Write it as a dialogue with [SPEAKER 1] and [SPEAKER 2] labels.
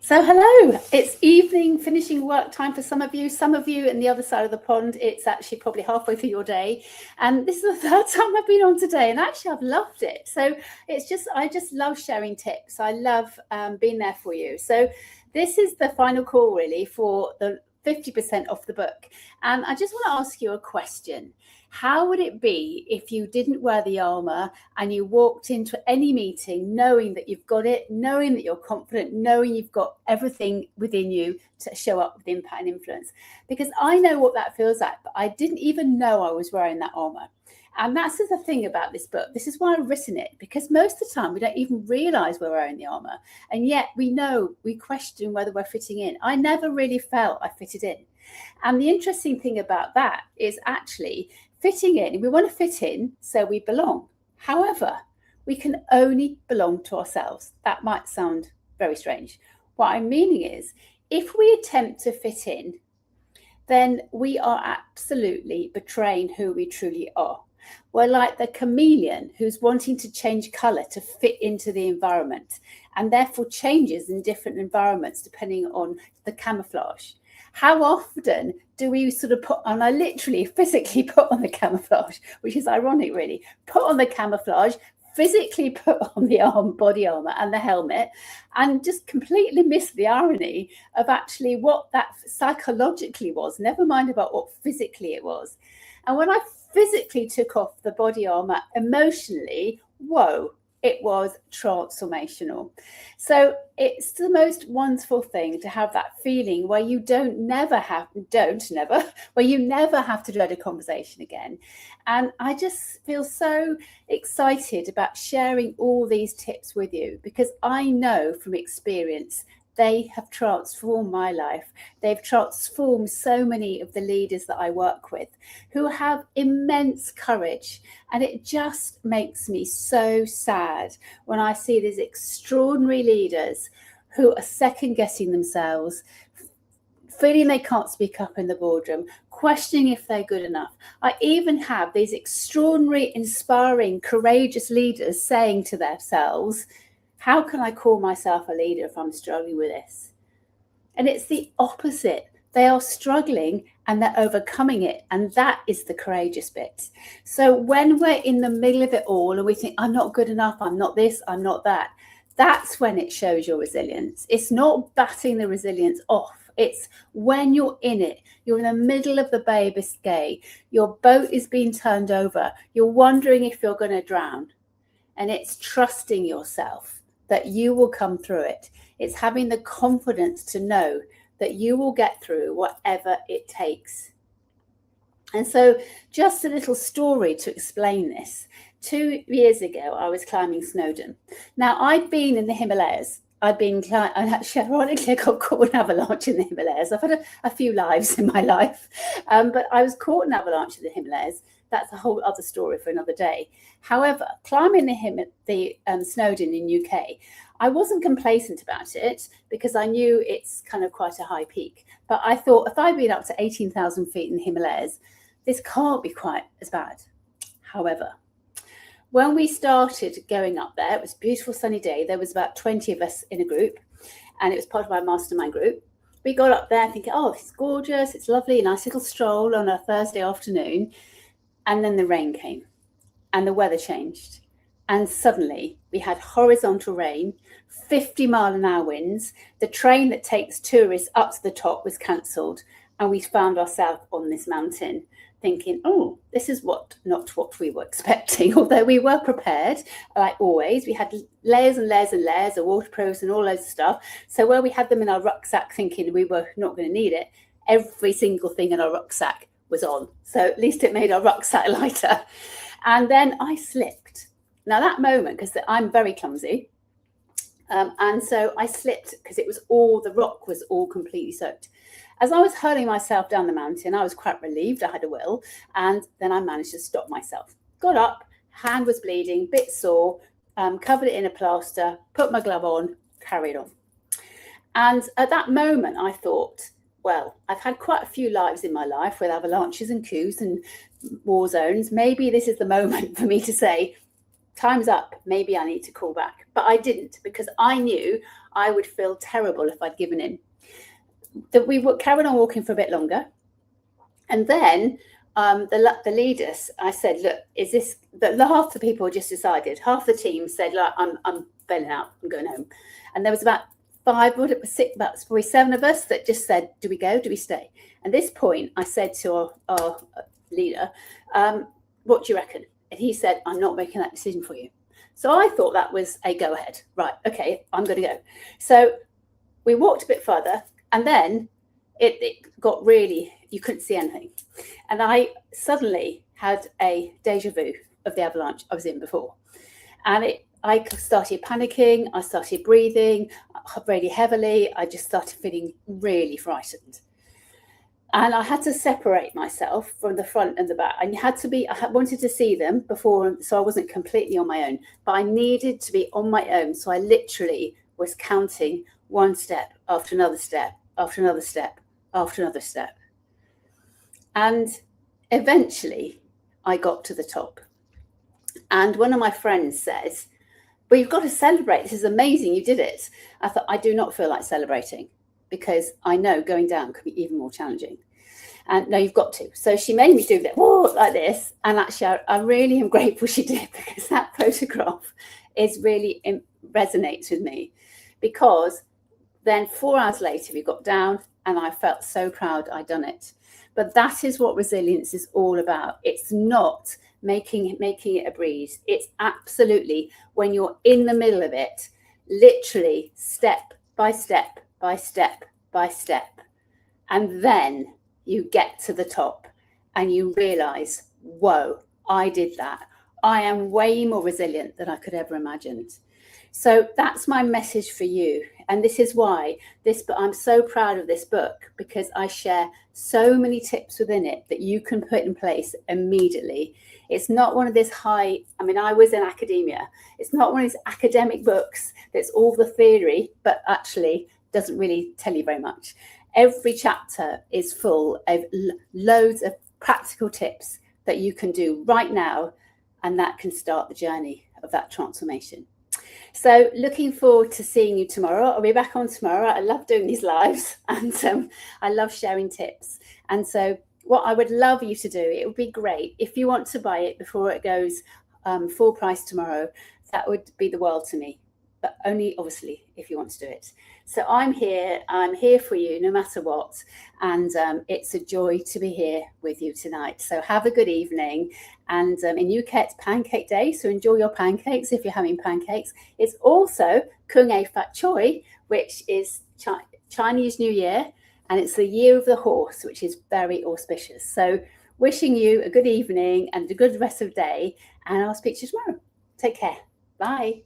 [SPEAKER 1] So hello, it's evening, finishing work time for some of you on the other side of the pond, it's actually probably halfway through your day. And this is the third time I've been on today, and actually I've loved it. So I just love sharing tips. I love being there for you. So this is the final call really for the 50% off the book. And I just want to ask you a question. How would it be if you didn't wear the armor and you walked into any meeting knowing that you've got it, knowing that you're confident, knowing you've got everything within you to show up with impact and influence? Because I know what that feels like, but I didn't even know I was wearing that armor. And that's the thing about this book. This is why I've written it, because most of the time we don't even realize we're wearing the armor. And yet we question whether we're fitting in. I never really felt I fitted in. And the interesting thing about that is actually fitting in. We want to fit in so we belong. However, we can only belong to ourselves. That might sound very strange. What I'm meaning is, if we attempt to fit in, then we are absolutely betraying who we truly are. We're like the chameleon who's wanting to change color to fit into the environment, and therefore changes in different environments depending on the camouflage. How often do we sort of put on, I literally physically put on the camouflage, which is ironic really, put on the camouflage, physically put on the body armor and the helmet, and just completely miss the irony of actually what that psychologically was, never mind about what physically it was. And when I physically took off the body armor, emotionally, whoa, it was transformational. So it's the most wonderful thing to have that feeling where you never have to dread a conversation again. And I just feel so excited about sharing all these tips with you, because I know from experience they have transformed my life. They've transformed so many of the leaders that I work with who have immense courage. And it just makes me so sad when I see these extraordinary leaders who are second guessing themselves, feeling they can't speak up in the boardroom, questioning if they're good enough. I even have these extraordinary, inspiring, courageous leaders saying to themselves, how can I call myself a leader if I'm struggling with this? And it's the opposite. They are struggling and they're overcoming it. And that is the courageous bit. So when we're in the middle of it all and we think, I'm not good enough, I'm not this, I'm not that, that's when it shows your resilience. It's not batting the resilience off. It's when you're in it, you're in the middle of the Bay of Biscay, your boat is being turned over, you're wondering if you're going to drown. And it's trusting yourself that you will come through it. It's having the confidence to know that you will get through whatever it takes. And so just a little story to explain this. 2 years ago, I was climbing Snowdon. Now, I'd been in the Himalayas. Actually, ironically, I got caught in avalanche in the Himalayas. I've had a few lives in my life, but I was caught in avalanche in the Himalayas. That's a whole other story for another day. However, climbing the Snowdon in UK, I wasn't complacent about it because I knew it's kind of quite a high peak. But I thought, if I've been up to 18,000 feet in the Himalayas, this can't be quite as bad. However, when we started going up there, it was a beautiful sunny day. There was about 20 of us in a group, and it was part of my mastermind group. We got up there thinking, oh, it's gorgeous, it's lovely, a nice little stroll on a Thursday afternoon. And then the rain came and the weather changed. And suddenly we had horizontal rain, 50-mile-an-hour winds. The train that takes tourists up to the top was cancelled. And we found ourselves on this mountain thinking, oh, this is not what we were expecting. Although we were prepared, like always. We had layers and layers and layers of waterproofs and all those stuff. So where we had them in our rucksack thinking we were not going to need it, every single thing in our rucksack was on. So at least it made our rucksack lighter. And then I slipped. Now that moment, because I'm very clumsy, and so I slipped because the rock was all completely soaked. As I was hurling myself down the mountain, I was quite relieved I had a will, and then I managed to stop myself. Got up, hand was bleeding, bit sore, covered it in a plaster, put my glove on, carried on. And at that moment I thought, well, I've had quite a few lives in my life with avalanches and coups and war zones. Maybe this is the moment for me to say, time's up. Maybe I need to call back. But I didn't, because I knew I would feel terrible if I'd given in. That we would carry on walking for a bit longer. And then the leaders, I said, look, is this, half the people just decided, half the team said, look, I'm bailing out, I'm going home. And there was about probably 7 of us that just said, do we go, do we stay? At this point, I said to our leader, what do you reckon? And he said, I'm not making that decision for you. So I thought that was a go ahead. Right, okay, I'm going to go. So we walked a bit further, and then it got really, you couldn't see anything. And I suddenly had a deja vu of the avalanche I was in before. And I started panicking, I started breathing really heavily, I just started feeling really frightened. And I had to separate myself from the front and the back. I wanted to see them before, so I wasn't completely on my own, but I needed to be on my own. So I literally was counting one step after another step, after another step, after another step. And eventually I got to the top. And one of my friends says, well, you've got to celebrate. This is amazing. You did it. I thought, I do not feel like celebrating, because I know going down could be even more challenging. And no, you've got to. So she made me do that, whoa, like this. And actually, I really am grateful she did, because that photograph resonates with me. Because then 4 hours later, we got down and I felt so proud I'd done it. But that is what resilience is all about. It's not making it a breeze. It's absolutely, when you're in the middle of it, literally step by step by step by step. And then you get to the top and you realize, whoa, I did that. I am way more resilient than I could ever imagined. So that's my message for you. And this is why I'm so proud of this book, because I share so many tips within it that you can put in place immediately. It's not one of this I was in academia. It's not one of these academic books that's all the theory, but actually doesn't really tell you very much. Every chapter is full of loads of practical tips that you can do right now, and that can start the journey of that transformation. So looking forward to seeing you tomorrow. I'll be back on tomorrow. I love doing these lives, and I love sharing tips. And so what I would love you to do, it would be great if you want to buy it before it goes full price tomorrow. That would be the world to me, but only obviously if you want to do it. So I'm here for you no matter what. And it's a joy to be here with you tonight. So have a good evening. And in UK, it's Pancake Day. So enjoy your pancakes if you're having pancakes. It's also Kung E Fat Choi, which is Chinese New Year. And it's the year of the horse, which is very auspicious. So wishing you a good evening and a good rest of the day. And I'll speak to you tomorrow. Take care. Bye.